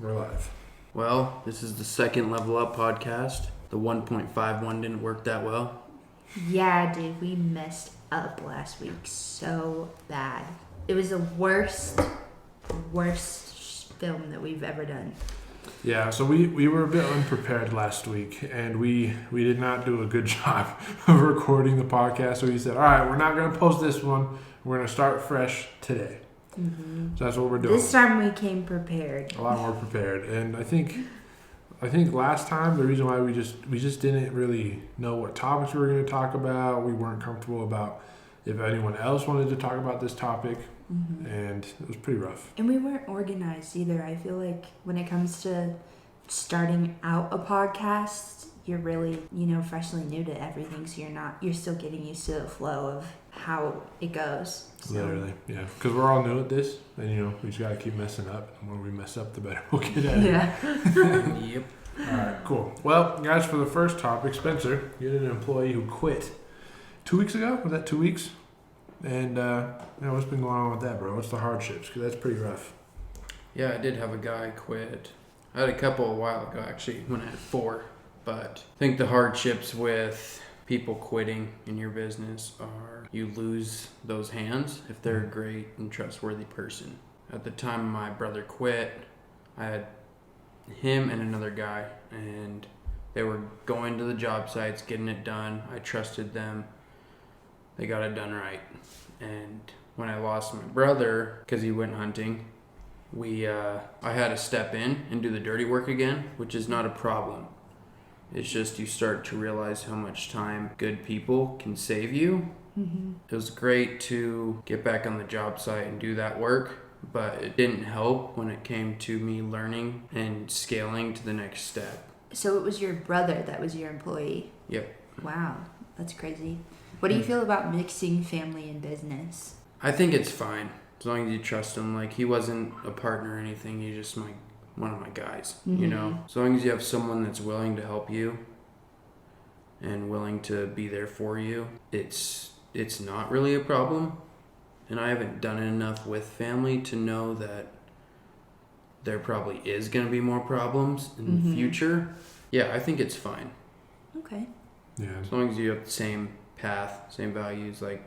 We're live. Well, this is the second Level Up podcast. The 1.51 didn't work that well. Yeah, dude, we messed up last week so bad. It was the worst film that we've ever done. Yeah, so we were a bit unprepared last week, and we did not do a good job of recording the podcast. So we said, all right, we're not going to post this one. We're going to start fresh today. Mm-hmm. So that's what we're doing. This time we came prepared. A lot more prepared. And I think last time the reason why we just didn't really know what topics we were going to talk about. We weren't comfortable about if anyone else wanted to talk about this topic. Mm-hmm. And it was pretty rough. And we weren't organized either. I feel like when it comes to starting out a podcast, you're really, freshly new to everything. So you're still getting used to the flow of how it goes. So. Literally, yeah. Because we're all new at this, and we just got to keep messing up. And when we mess up, the better we'll get at it. Yeah. Yep. All right, cool. Well, guys, for the first topic, Spencer, you're an employee who quit 2 weeks ago. Was that 2 weeks? And what's been going on with that, bro? What's the hardships? Because that's pretty rough. Yeah, I did have a guy quit. I had a couple a while ago, actually, when I had 4. But I think the hardships with people quitting in your business are you lose those hands if they're a great and trustworthy person. At the time my brother quit, I had him and another guy, and they were going to the job sites, getting it done. I trusted them. They got it done right. And when I lost my brother because he went hunting, I had to step in and do the dirty work again, which is not a problem. It's just you start to realize how much time good people can save you. Mm-hmm. It was great to get back on the job site and do that work, but it didn't help when it came to me learning and scaling to the next step. So it was your brother that was your employee? Yep. Wow, that's crazy. What do you feel about mixing family and business? I think it's fine as long as you trust him. Like, he wasn't a partner or anything. He's just one of my guys, mm-hmm. As long as you have someone that's willing to help you and willing to be there for you, it's not really a problem. And I haven't done it enough with family to know that there probably is going to be more problems in mm-hmm. the future. Yeah, I think it's fine. Okay. Yeah. As long as you have the same path, same values, like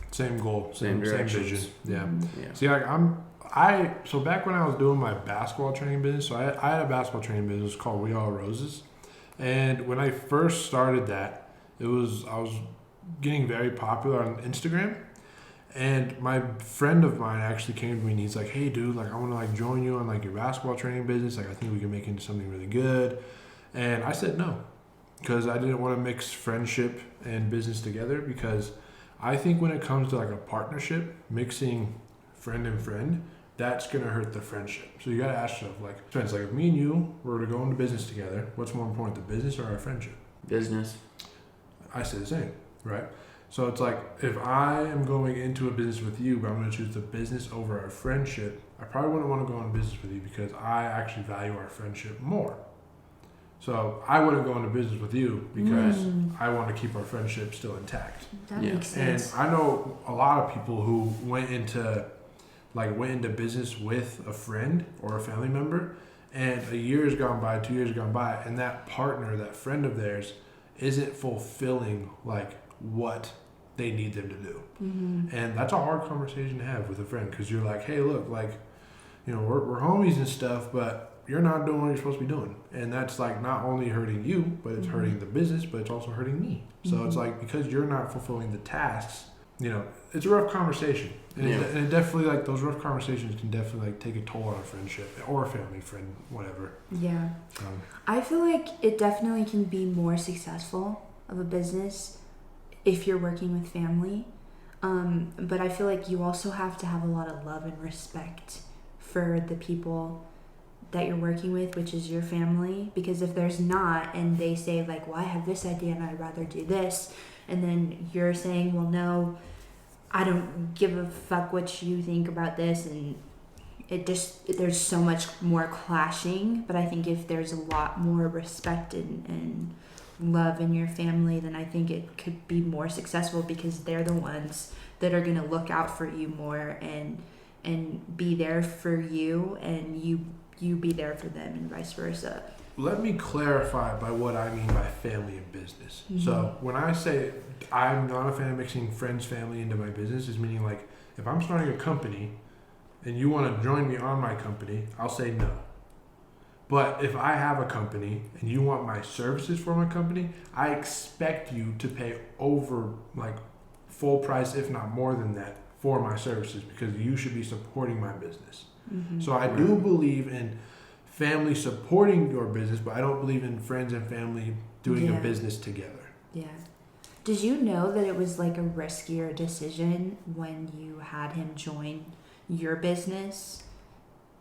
same goal, same vision. Yeah. Mm-hmm. See, so back when I was doing my basketball training business, so I had a basketball training business called We All Roses. And when I first started that, I was getting very popular on Instagram. And my friend of mine actually came to me and he's like, hey dude, I want to join you on your basketball training business. I think we can make it into something really good. And I said no, because I didn't want to mix friendship and business together, because I think when it comes to a partnership, mixing friend and friend, that's going to hurt the friendship. So you got to ask yourself, Spence, if me and you were to go into business together, what's more important, the business or our friendship? business. I say the same, right? So it's if I am going into a business with you, but I'm going to choose the business over our friendship, I probably wouldn't want to go into business with you because I actually value our friendship more. So I wouldn't go into business with you because I want to keep our friendship still intact. That makes sense. And I know a lot of people who went into business with a friend or a family member, and a year has gone by, 2 years gone by, and that partner, that friend of theirs, isn't fulfilling what they need them to do. Mm-hmm. And that's a hard conversation to have with a friend, because you're hey, look, we're homies and stuff, but you're not doing what you're supposed to be doing. And that's not only hurting you, but it's mm-hmm. hurting the business, but it's also hurting me. So mm-hmm. it's because you're not fulfilling the tasks, it's a rough conversation. And, it definitely, those rough conversations can definitely take a toll on a friendship or a family, friend, whatever. Yeah. I feel it definitely can be more successful of a business if you're working with family. But I feel you also have to have a lot of love and respect for the people that you're working with, which is your family. Because if there's not, and they say well, I have this idea and I'd rather do this, and then you're saying, well, no, I don't give a fuck what you think about this, and there's so much more clashing. But I think if there's a lot more respect and love in your family, then I think it could be more successful, because they're the ones that are going to look out for you more and be there for you, and you be there for them and vice versa. Let me clarify by what I mean by family and business. So when I say I'm not a fan of mixing friends, family into my business, is meaning like if I'm starting a company and you want to join me on my company, I'll say no. But if I have a company and you want my services for my company, I expect you to pay over like full price, if not more than that, for my services because you should be supporting my business. So I do believe in family supporting your business, but I don't believe in friends and family doing a business together. Yeah. Did you know that it was like a riskier decision when you had him join your business,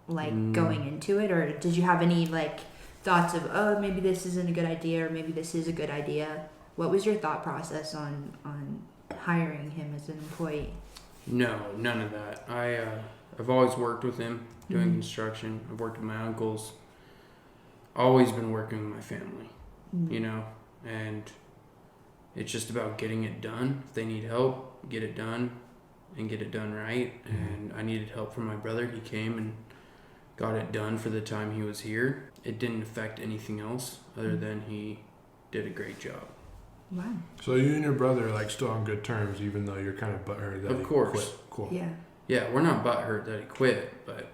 like going into it? Or did you have any like thoughts of, oh, maybe this isn't a good idea or maybe this is a good idea? What was your thought process on hiring him as an employee? No, none of that. I've always worked with him doing construction. I've worked with my uncles. Always been working with my family, you know, and it's just about getting it done. If they need help, get it done and get it done right. And I needed help from my brother. He came and got it done for the time he was here. It didn't affect anything else other than he did a great job. Wow. So you and your brother are like still on good terms, even though you're kind of butthurt that Of he course. quit. Cool. Yeah. Yeah, we're not butthurt that he quit, but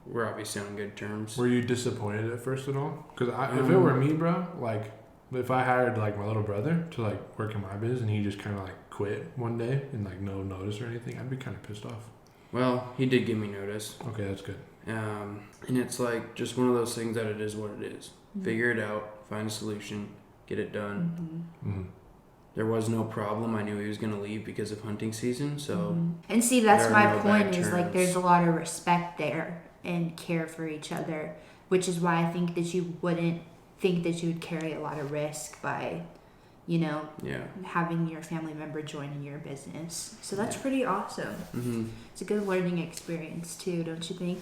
we're obviously on good terms. Were you disappointed at first at all? Because if it were me, bro, like if I hired like my little brother to like work in my business and he just kind of like quit one day and like no notice or anything, I'd be kind of pissed off. Well, he did give me notice. Okay, that's good. And it's like just one of those things that it is what it is. Figure it out, find a solution, get it done. There was no problem. I knew he was going to leave because of hunting season. So, and see, that's my point is like terms. there's a lot of respect there and care for each other, which is why I think that you wouldn't think that you would carry a lot of risk by, you know, having your family member joining your business. So that's pretty awesome. It's a good learning experience too, don't you think?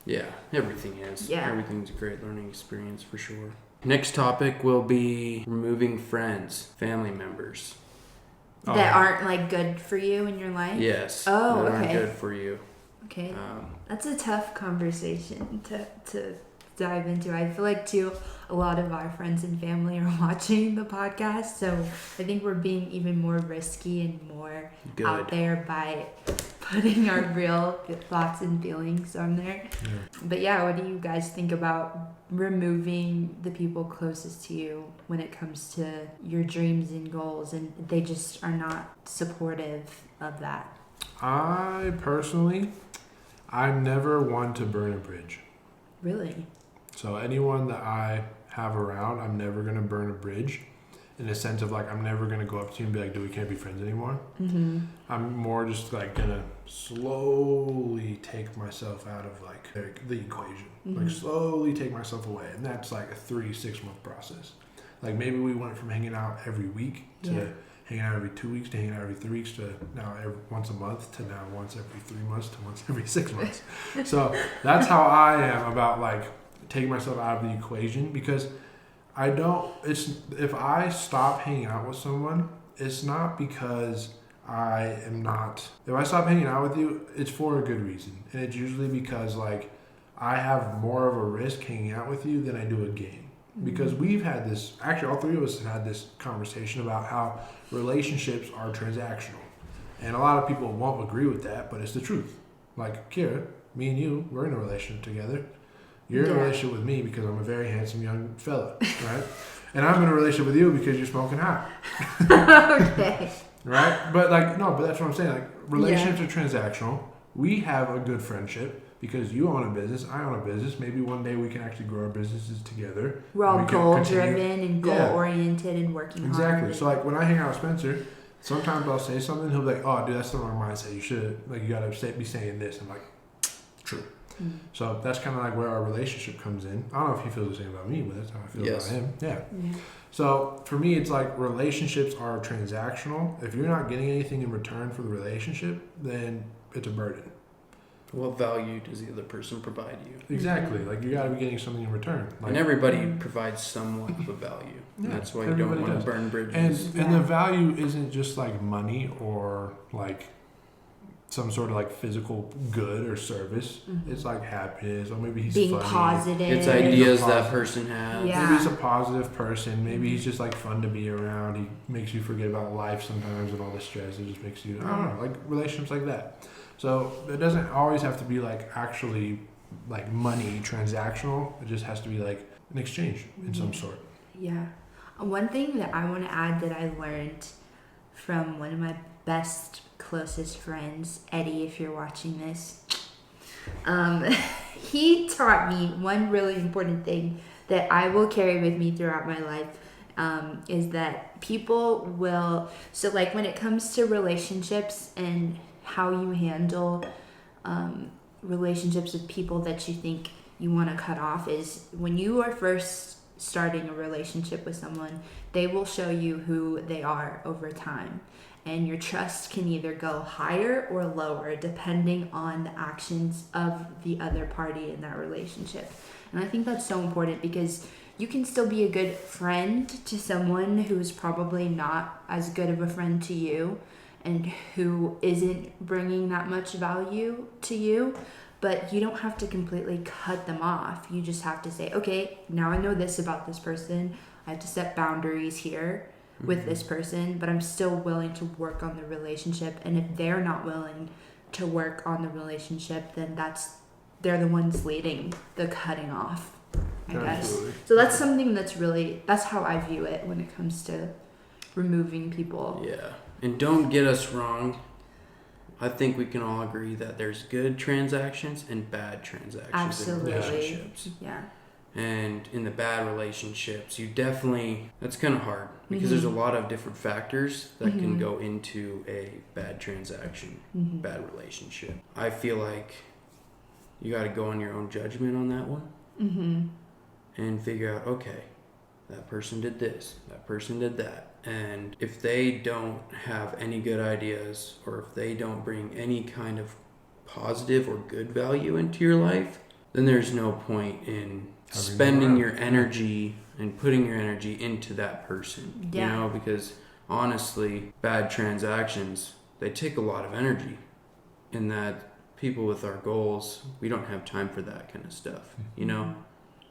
Yeah, everything is. Yeah. Everything's a great learning experience for sure. Next topic will be removing friends, family members. That aren't like good for you in your life? Yes. Oh, that okay. aren't good for you. Okay. That's a tough conversation to dive into. I feel like too a lot of our friends and family are watching the podcast, so I think we're being even more risky and more out there by putting our real thoughts and feelings on there. But yeah, what do you guys think about removing the people closest to you when it comes to your dreams and goals and they just are not supportive of that? I personally, I'm never one to burn a bridge. Really? So anyone that I have around, I'm never going to burn a bridge in the sense of like, I'm never going to go up to you and be like, dude, we can't be friends anymore. I'm more just like going to slowly take myself out of like the equation, like slowly take myself away. And that's like a 3-6 month process. Like maybe we went from hanging out every week to hanging out every 2 weeks to hanging out every 3 weeks to now once a month to now once every 3 months to once every 6 months. So that's how I am about like taking myself out of the equation, because if I stop hanging out with someone, it's not because if I stop hanging out with you, it's for a good reason. And it's usually because like I have more of a risk hanging out with you than I do a gain. Because we've had this, actually all three of us have had this conversation about how relationships are transactional. And a lot of people won't agree with that, but it's the truth. Like Kira, me and you, we're in a relationship together. You're in a relationship with me because I'm a very handsome young fella, right? And I'm in a relationship with you because you're smoking hot. Okay. Right? But like, no, but that's what I'm saying. Like, relationships are transactional. We have a good friendship because you own a business, I own a business. Maybe one day we can actually grow our businesses together. We're all goal-driven and goal-oriented and working hard. Exactly. So like when I hang out with Spencer, sometimes I'll say something, he'll be like, oh, dude, that's the wrong mindset. You gotta be saying this. I'm like, true. So that's kind of like where our relationship comes in. I don't know if he feels the same about me, but that's how I feel about him. Yeah. So for me, it's like relationships are transactional. If you're not getting anything in return for the relationship, then it's a burden. What value does the other person provide you? Exactly. Like you got to be getting something in return. Like, and everybody provides somewhat of a value. And that's why you don't want to burn bridges. And the value isn't just like money or like some sort of like physical good or service. It's like happiness, or maybe he's being funny. positive. It's ideas that person has. Yeah. Maybe he's a positive person. Maybe he's just like fun to be around. He makes you forget about life sometimes and all the stress. It just makes you, I don't know, like relationships like that. So it doesn't always have to be like actually like money transactional. It just has to be like an exchange in some sort. Yeah. One thing that I want to add that I learned from one of my best, closest friends, Eddie, if you're watching this, he taught me one really important thing that I will carry with me throughout my life, is that people will, so like when it comes to relationships and how you handle relationships with people that you think you want to cut off, is when you are first starting a relationship with someone, they will show you who they are over time. And your trust can either go higher or lower depending on the actions of the other party in that relationship. And I think that's so important because you can still be a good friend to someone who's probably not as good of a friend to you and who isn't bringing that much value to you. But you don't have to completely cut them off. You just have to say, okay, now I know this about this person. I have to set boundaries here with this person, but I'm still willing to work on the relationship. And if they're not willing to work on the relationship, then they're the ones leading the cutting off, I guess. So that's something that's how I view it when it comes to removing people. Yeah. And don't get us wrong. I think we can all agree that there's good transactions and bad transactions Absolutely. in relationships. Yeah. And in the bad relationships, that's kind of hard because there's a lot of different factors that can go into a bad transaction, bad relationship. I feel like you got to go on your own judgment on that one and figure out, okay, that person did this, that person did that. And if they don't have any good ideas or if they don't bring any kind of positive or good value into your life, then there's no point in spending your energy and putting your energy into that person. Yeah. You know, because honestly, bad transactions, they take a lot of energy. In that people with our goals, we don't have time for that kind of stuff. You know?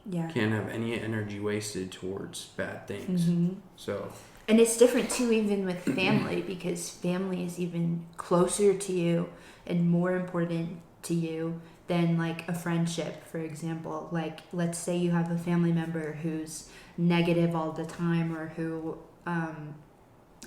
Yeah. Can't have any energy wasted towards bad things. So... And it's different too, even with family, because family is even closer to you and more important to you than like a friendship, for example. Like, let's say you have a family member who's negative all the time or who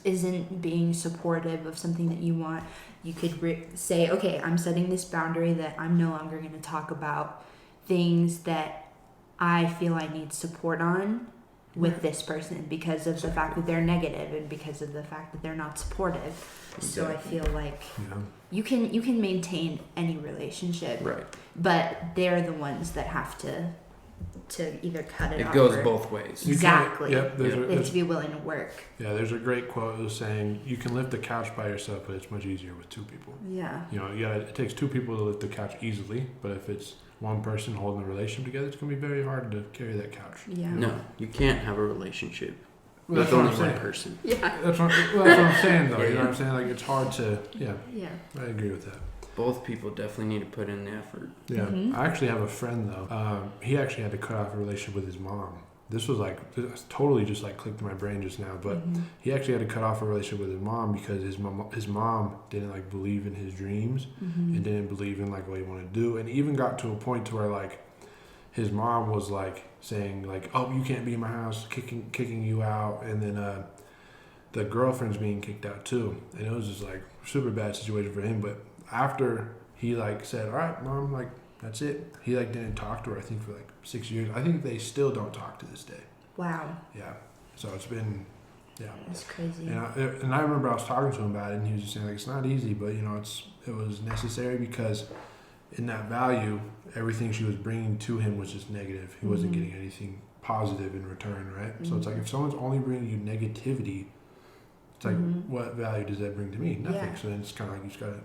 isn't being supportive of something that you want. You could say, okay, I'm setting this boundary that I'm no longer going to talk about things that I feel I need support on with this person because of the fact that they're negative and because of the fact that they're not supportive. So I feel like you can maintain any relationship, right? But they're the ones that have to either cut it off. It goes both ways. Exactly. Yep. They have to be willing to work. Yeah, there's a great quote that was saying, you can lift the couch by yourself, but it's much easier with two people. Yeah. You know, it takes two people to lift the couch easily, but if it's one person holding the relationship together, it's going to be very hard to carry that couch. Yeah. No, you can't have a relationship Well, with that's what only I'm one saying. person. Yeah. That's what I'm saying, though. You know what I'm saying? Like, it's hard to, Yeah. I agree with that. Both people definitely need to put in the effort. Yeah. I actually have a friend, though. He actually had to cut off a relationship with his mom. This totally just like clicked in my brain just now, but he actually had to cut off a relationship with his mom because his mom didn't like believe in his dreams and didn't believe in like what he wanted to do, and even got to a point to where like his mom was like saying like, oh, you can't be in my house, kicking you out, and then the girlfriend's being kicked out too, and it was just like super bad situation for him. But after he like said, all right, mom, like that's it, he like didn't talk to her, I think, for like 6 years. I think they still don't talk to this day. Wow. Yeah. So it's been, That's crazy. And I remember I was talking to him about it, and he was just saying like, it's not easy, but you know, it was necessary because in that value, everything she was bringing to him was just negative. He wasn't getting anything positive in return, right? So it's like, if someone's only bringing you negativity, it's like, what value does that bring to me? Nothing. Yeah. So then it's kind of like, you just gotta.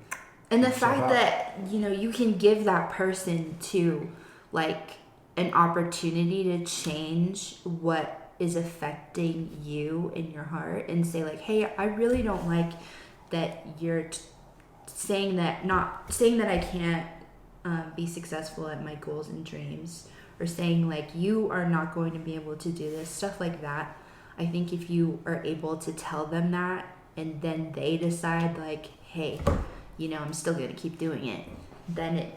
And the fact that, you know, you can give that person to like an opportunity to change what is affecting you in your heart and say like, hey, I really don't like that you're saying that I can't be successful at my goals and dreams, or saying like you are not going to be able to do this, stuff like that. I think if you are able to tell them that, and then they decide like, hey, I'm still going to keep doing it, then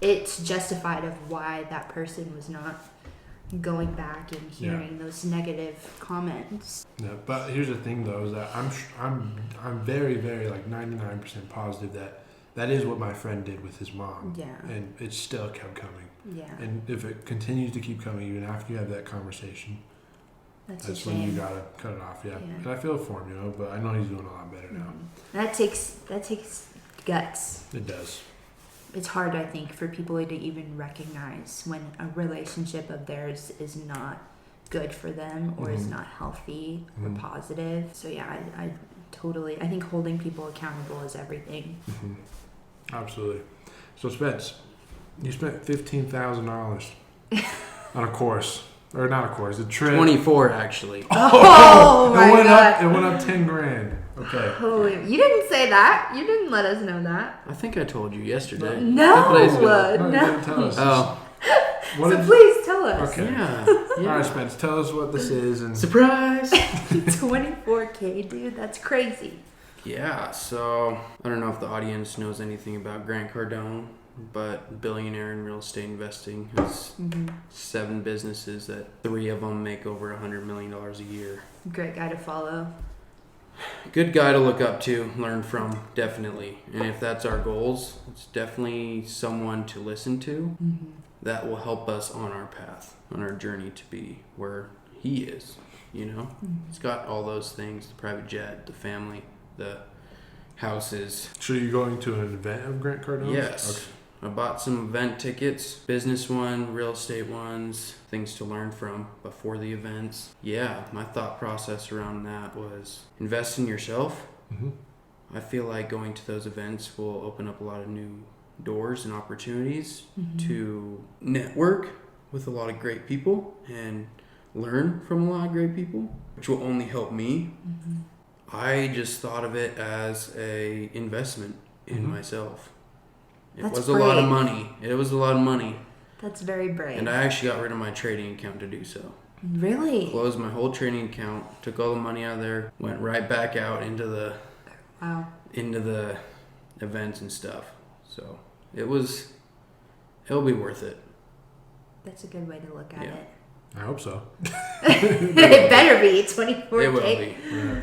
it's justified of why that person was not going back and hearing those negative comments. Yeah, but here's the thing though, is that I'm very, very like 99% positive that is what my friend did with his mom. Yeah. And it still kept coming. Yeah. And if it continues to keep coming even after you have that conversation, that's when you gotta cut it off. Yeah. And I feel for him, but I know he's doing a lot better now. That takes guts. It does. It's hard, I think, for people to even recognize when a relationship of theirs is not good for them or is not healthy or positive. So yeah, I think holding people accountable is everything. Absolutely. So Spence, you spent $15,000 on a course. Or not a course, a trip. 24 actually. Oh my God. It went up 10 grand. Okay. Holy, you didn't say that. You didn't let us know that. I think I told you yesterday. No. You didn't tell us. Oh. Please tell us. Okay. Yeah. All right, Spence, tell us what this is. And Surprise! 24K, dude. That's crazy. Yeah, so I don't know if the audience knows anything about Grant Cardone, but billionaire in real estate investing, has 7 businesses that 3 of them make over $100 million a year. Great guy to follow. Good guy to look up to, learn from, definitely. And if that's our goals, it's definitely someone to listen to that will help us on our path, on our journey to be where he is, He's got all those things, the private jet, the family, the houses. So you're going to an event of Grant Cardone? Yes. Okay. I bought some event tickets, business one, real estate ones, things to learn from before the events. Yeah, my thought process around that was invest in yourself. I feel like going to those events will open up a lot of new doors and opportunities to network with a lot of great people and learn from a lot of great people, which will only help me. I just thought of it as a investment in myself. It was a lot of money. It was a lot of money. That's very brave. And I actually got rid of my trading account to do so. Really? Closed my whole trading account, took all the money out of there, went right back out into the events and stuff. So it'll be worth it. That's a good way to look at it. I hope so. It better be 24K. It will be. Yeah.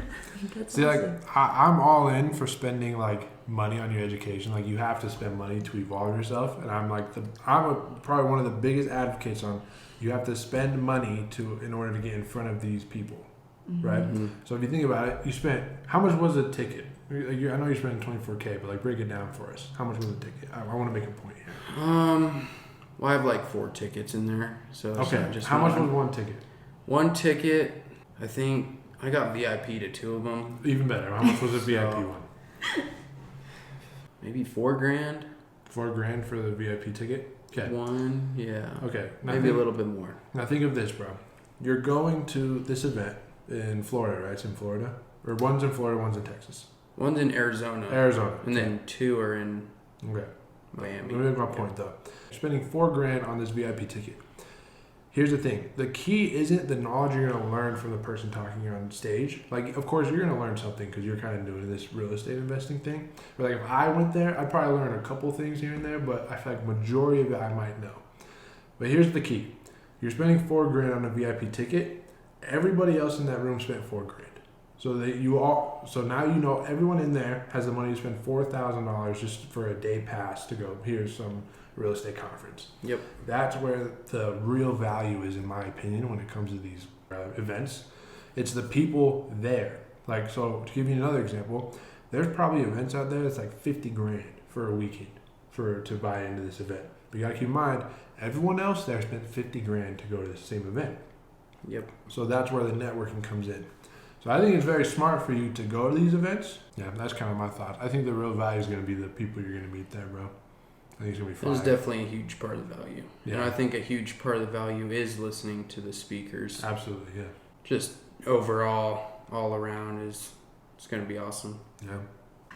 That's See, awesome. I'm all in for spending like money on your education. Like you have to spend money to evolve yourself, and I'm like probably one of the biggest advocates on you have to spend money in order to get in front of these people, right? So if you think about it, you spent how much was a ticket? I know you're spending 24K, but like break it down for us. How much was a ticket? I want to make a point here. Well, I have like 4 tickets in there, so it's okay. not just how one. much was one ticket? One ticket, I think I got VIP to 2 of them. Even better. How much was a VIP one? Maybe $4,000. $4,000 for the VIP ticket. Okay. One, yeah. Okay. Maybe a little bit more. Now think of this, bro. You're going to this event in Florida, right? It's in Florida, or one's in Florida, one's in Texas. One's in Arizona. Okay. And then 2 are in Miami. Let me make my point though. You're spending $4,000 on this VIP ticket. Here's the thing. The key isn't the knowledge you're going to learn from the person talking on stage. Like, of course, you're going to learn something because you're kind of doing this real estate investing thing. But like, if I went there, I'd probably learn a couple things here and there, but I feel like majority of it I might know. But here's the key. You're spending $4,000 on a VIP ticket. Everybody else in that room spent $4,000. So now you know everyone in there has the money to spend $4,000 just for a day pass to go. Here's some real estate conference. Yep. That's where the real value is, in my opinion, when it comes to these events. It's the people there. Like, so to give you another example, there's probably events out there that's like $50,000 for a weekend to buy into this event. But you gotta keep in mind, everyone else there spent $50,000 to go to the same event. Yep. So that's where the networking comes in. So I think it's very smart for you to go to these events. Yeah, that's kind of my thought. I think the real value is going to be the people you're going to meet there, bro. I think it's going to be fun. It's definitely a huge part of the value. Yeah. And I think a huge part of the value is listening to the speakers. Absolutely, yeah. Just overall, all around it's going to be awesome. Yeah.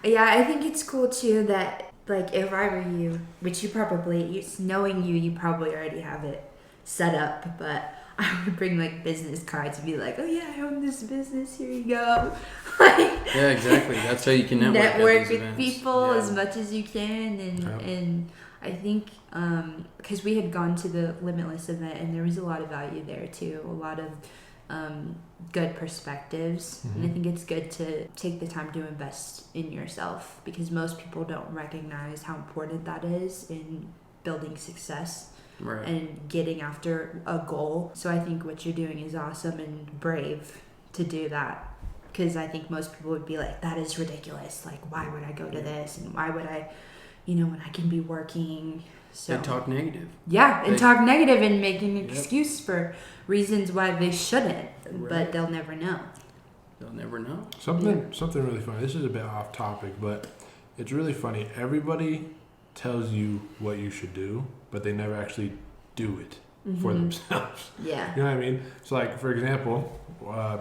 Yeah, I think it's cool too that, like, if I were you, which you probably, knowing you probably already have it set up, but I would bring like business cards and be like, oh yeah, I own this business, here you go. Like, Yeah, exactly. That's how you can network, network at these with events. people Yeah. as much as you can, and I think because we had gone to the Limitless event and there was a lot of value there too, a lot of good perspectives, and I think it's good to take the time to invest in yourself because most people don't recognize how important that is in building success Right. and getting after a goal. So I think what you're doing is awesome and brave to do that, because I think most people would be like, that is ridiculous, like why would I go to this, and why would I, when I can be working. So They talk negative. yeah, and They- talk negative and make an Yep. excuse for reasons why they shouldn't, Right. but they'll never know. They'll never know. Something really funny. This is a bit off topic, but it's really funny. Everybody tells you what you should do, but they never actually do it for themselves. Yeah. You know what I mean? So, like, for example,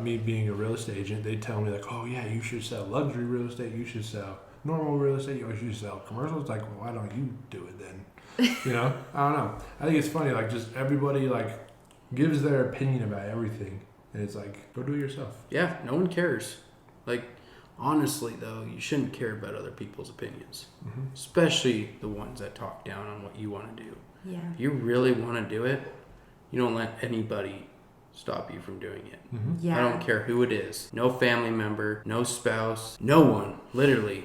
me being a real estate agent, they tell me, like, oh, yeah, you should sell luxury real estate, you should sell normal real estate, or you should sell commercial. It's like, well, why don't you do it then? I don't know. I think it's funny, like, just everybody, like, gives their opinion about everything, and it's like, go do it yourself. Yeah, no one cares. Like, honestly, though, you shouldn't care about other people's opinions, especially the ones that talk down on what you want to do. Yeah. If you really want to do it, you don't let anybody stop you from doing it. Yeah. I don't care who it is. No family member, no spouse, no one, literally,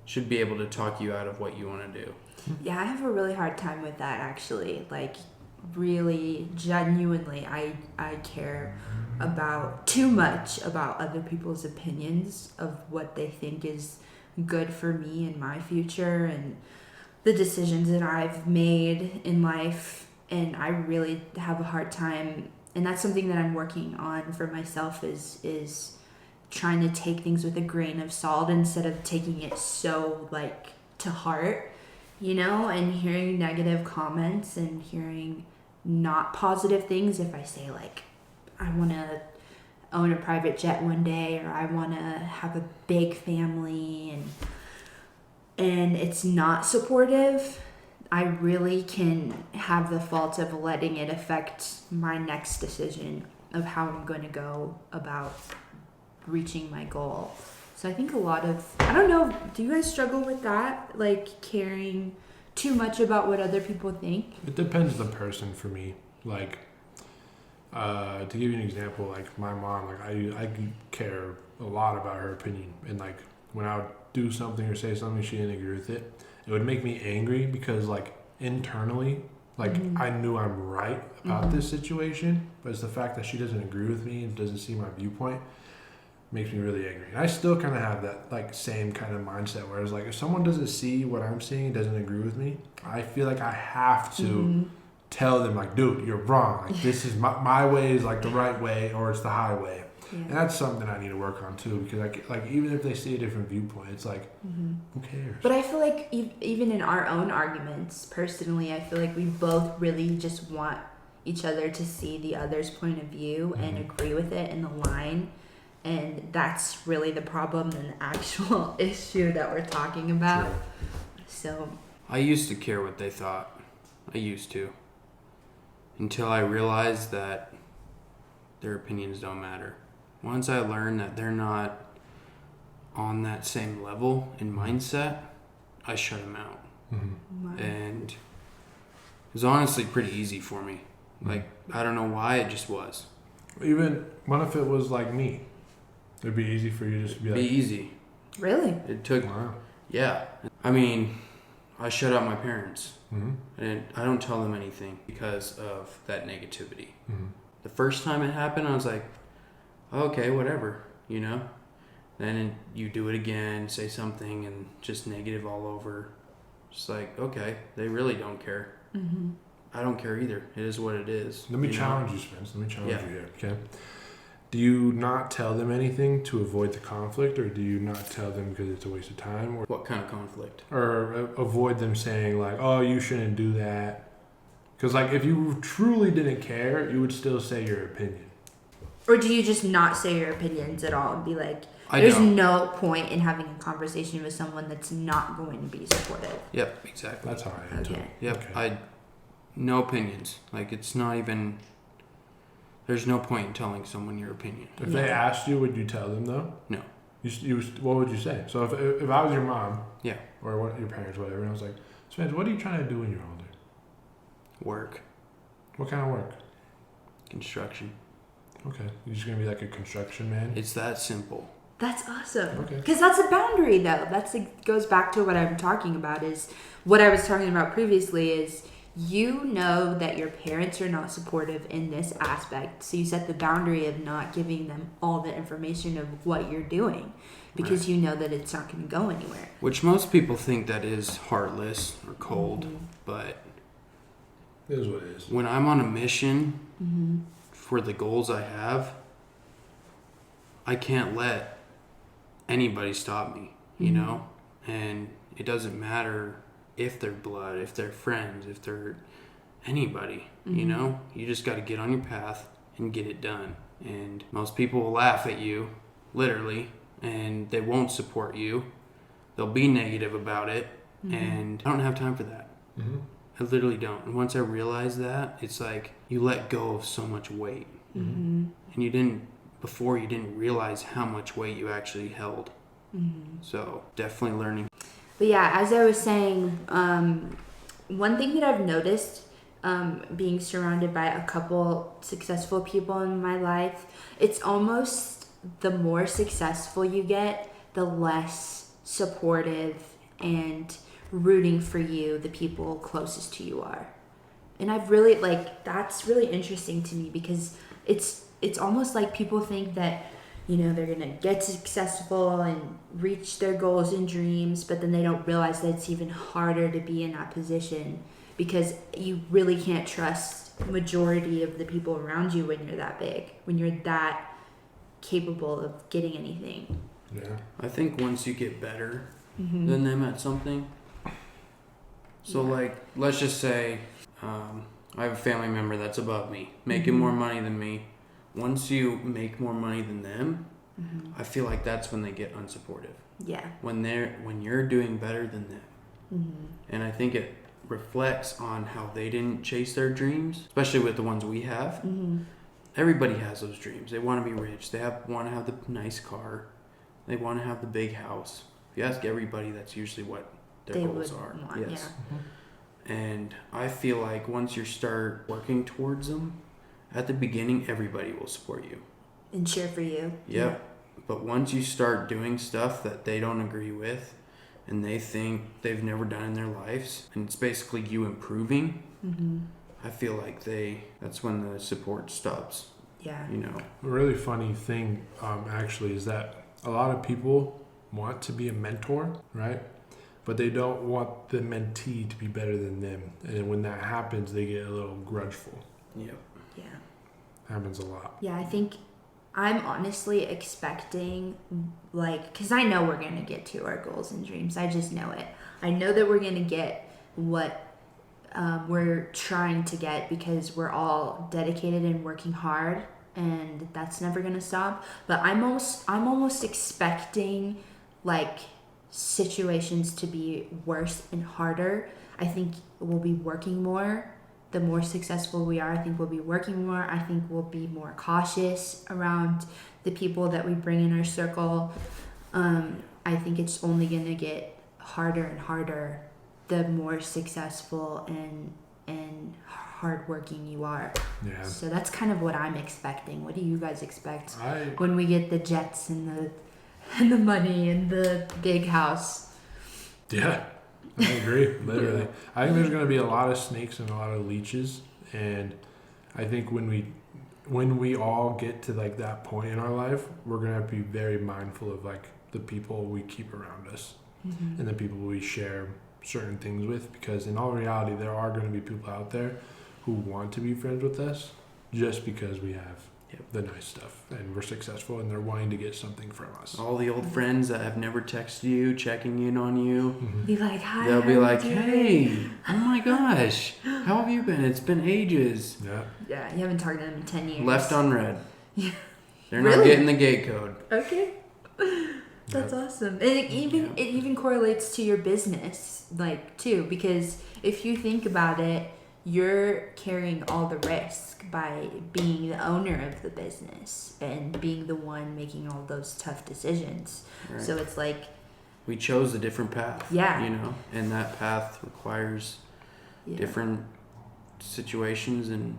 should be able to talk you out of what you want to do. Yeah, I have a really hard time with that actually. Like, really, genuinely, I care about too much about other people's opinions of what they think is good for me and my future and the decisions that I've made in life. And I really have a hard time, and that's something that I'm working on for myself is trying to take things with a grain of salt instead of taking it so like to heart, and hearing negative comments and hearing not positive things. If I say like, I want to own a private jet one day, or I want to have a big family, and it's not supportive, I really can have the fault of letting it affect my next decision of how I'm going to go about reaching my goal. So I think I don't know, do you guys struggle with that? Like caring too much about what other people think? It depends on the person for me. Like, to give you an example, like my mom, like I care a lot about her opinion. And like when I would do something or say something, she didn't agree with it. It would make me angry because like internally, like I knew I'm right about this situation, but it's the fact that she doesn't agree with me and doesn't see my viewpoint makes me really angry. And I still kind of have that like same kind of mindset where it's like if someone doesn't see what I'm seeing, doesn't agree with me, I feel like I have to tell them like, dude, you're wrong. Like this is my way is like the right way, or it's the highway. Yeah. And that's something I need to work on too, because like even if they see a different viewpoint, it's like who cares? But I feel like even in our own arguments, personally, I feel like we both really just want each other to see the other's point of view and agree with it and align. And that's really the problem and the actual issue that we're talking about. Sure. So I used to care what they thought. I used to. Until I realized that their opinions don't matter. Once I learned that they're not on that same level in mindset, I shut them out. And it was honestly pretty easy for me. Like, I don't know why, it just was. Even what if it was like me? It'd be easy for you just to be It'd like, be easy. really? It took, wow. yeah. I mean, I shut out my parents. And I don't tell them anything because of that negativity. The first time it happened, I was like, okay, whatever, Then you do it again, say something, and just negative all over. Just like, okay, they really don't care. I don't care either. It is what it is. Let me challenge you, Spence. Let me challenge Yeah. you here, okay? Do you not tell them anything to avoid the conflict, or do you not tell them because it's a waste of time, What kind of conflict? or avoid them saying like, "Oh, you shouldn't do that"? Because like, if you truly didn't care, you would still say your opinion. Or do you just not say your opinions at all and be like, There's no point in having a conversation with someone that's not going to be supportive. Yep, exactly. That's how I am too. Okay. Yep, Okay. no opinions. Like, it's not even. There's no point in telling someone your opinion. If they asked you, would you tell them though? No. What would you say? So if I was your mom, Yeah. or what your parents, whatever, and I was like, Spence, what are you trying to do when you're older? Work. What kind of work? Construction. Okay, you're just gonna be like a construction man. It's that simple. That's awesome. Okay. Because that's a boundary, though. Goes back to what I'm talking about. Is what I was talking about previously. Is you know that your parents are not supportive in this aspect, so you set the boundary of not giving them all the information of what you're doing, because you know that it's not going to go anywhere. Which most people think that is heartless or cold, but It is what it is. when I'm on a mission for the goals I have, I can't let anybody stop me, you know? And it doesn't matter if they're blood, if they're friends, if they're anybody, you know? You just got to get on your path and get it done. And most people will laugh at you, literally, and they won't support you. They'll be negative about it, and I don't have time for that. I literally don't. And once I realized that, it's like you let go of so much weight. And you didn't realize how much weight you actually held. So definitely learning. But yeah, as I was saying, one thing that I've noticed being surrounded by a couple successful people in my life, it's almost the more successful you get, the less supportive and rooting for you the people closest to you are. And I've really, that's really interesting to me, because it's almost like people think that, you know, they're gonna get successful and reach their goals and dreams, but then they don't realize that it's even harder to be in that position, because you really can't trust the majority of the people around you when you're that big, when you're that capable of getting anything. Yeah. I think once you get better than them at something, so like, let's just say I have a family member that's above me, making more money than me. Once you make more money than them, I feel like that's when they get unsupportive. Yeah. When you're doing better than them. And I think it reflects on how they didn't chase their dreams, especially with the ones we have. Everybody has those dreams. They want to be rich. They want to have the nice car. They want to have the big house. If you ask everybody, that's usually what their goals are. Yes. And I feel like once you start working towards them, at the beginning, everybody will support you. And cheer for you. Yep. Yeah. But once you start doing stuff that they don't agree with and they think they've never done in their lives, and it's basically you improving, I feel like that's when the support stops. Yeah. You know. A really funny thing, actually, is that a lot of people want to be a mentor, right? But they don't want the mentee to be better than them. And when that happens, they get a little grudgeful. Yep. Yeah. Happens a lot. Yeah, I think I'm honestly expecting, because I know we're going to get to our goals and dreams. I just know it. I know that we're going to get what we're trying to get, because we're all dedicated and working hard, and that's never going to stop. But I'm almost expecting, situations to be worse and harder. I think we'll be working more. The more successful we are, I think we'll be working more. I think we'll be more cautious around the people that we bring in our circle. I think it's only going to get harder and harder the more successful and hardworking you are. Yeah. So that's kind of what I'm expecting. What do you guys expect when we get the jets and the money and the big house? Yeah. I agree, literally. I think there's going to be a lot of snakes and a lot of leeches, and I think when we all get to that point in our life, we're going to have to be very mindful of the people we keep around us and the people we share certain things with, because in all reality, there are going to be people out there who want to be friends with us just because we have the nice stuff and we're successful, and they're wanting to get something from us. All the old friends that have never texted you, checking in on you. Be like, hi. They'll be like, hey, oh my gosh, how have you been? It's been ages. Yeah. Yeah, you haven't talked to them in 10 years. Left on red. Yeah. They're Really? not getting the gate code. Okay. That's awesome. And it even correlates to your business, like, too, because if you think about it, you're carrying all the risk by being the owner of the business and being the one making all those tough decisions. Right. So it's like we chose a different path. Yeah. You know, and that path requires different situations and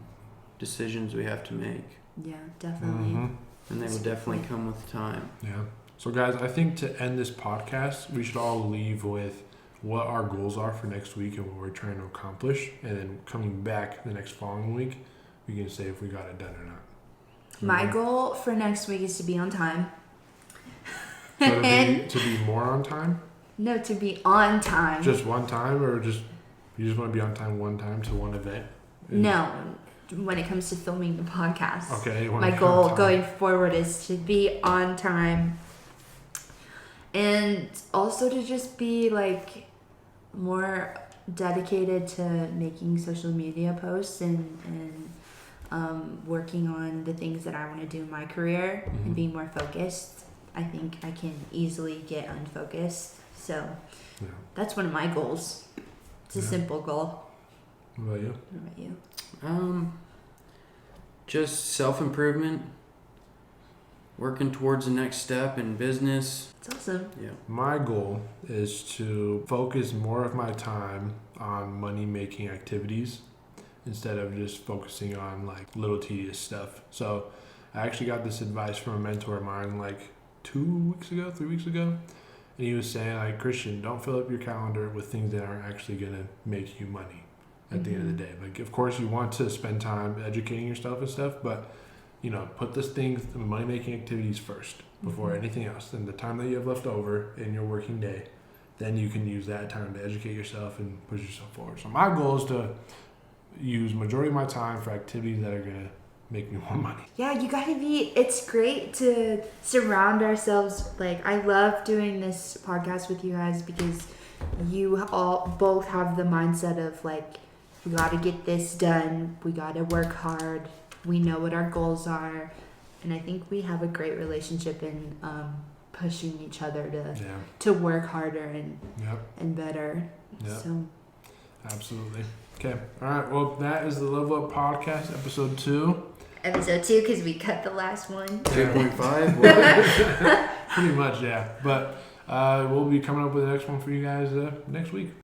decisions we have to make. Yeah, definitely. And they will definitely come with time. Yeah. So guys, I think to end this podcast, we should all leave with what our goals are for next week and what we're trying to accomplish. And then coming back the next following week, we can say if we got it done or not. My goal for next week is to be on time. So to be more on time? No, to be on time. Just one time, or you just want to be on time one time to one event? No, when it comes to filming the podcast. Okay. My goal going forward is to be on time. And also to just be like more dedicated to making social media posts and working on the things that I want to do in my career and being more focused. I think I can easily get unfocused. So that's one of my goals. It's a simple goal. What about you? What about you? Just self-improvement, working towards the next step in business. It's awesome. Yeah. My goal is to focus more of my time on money-making activities instead of just focusing on like little tedious stuff. So I actually got this advice from a mentor of mine like 3 weeks ago. And he was saying, like, Christian, don't fill up your calendar with things that aren't actually going to make you money at the end of the day. Like, of course, you want to spend time educating yourself and stuff, but, you know, put the money-making activities first before anything else. And the time that you have left over in your working day, then you can use that time to educate yourself and push yourself forward. So my goal is to use majority of my time for activities that are going to make me more money. Yeah, it's great to surround ourselves. Like, I love doing this podcast with you guys because you all both have the mindset of like, we got to get this done. We got to work hard. We know what our goals are. And I think we have a great relationship in pushing each other to work harder and better. Yep. So. Absolutely. Okay. All right. Well, that is the Level Up Podcast, episode 2. Episode 2, because we cut the last one. 2.5. Pretty much, yeah. But we'll be coming up with the next one for you guys next week.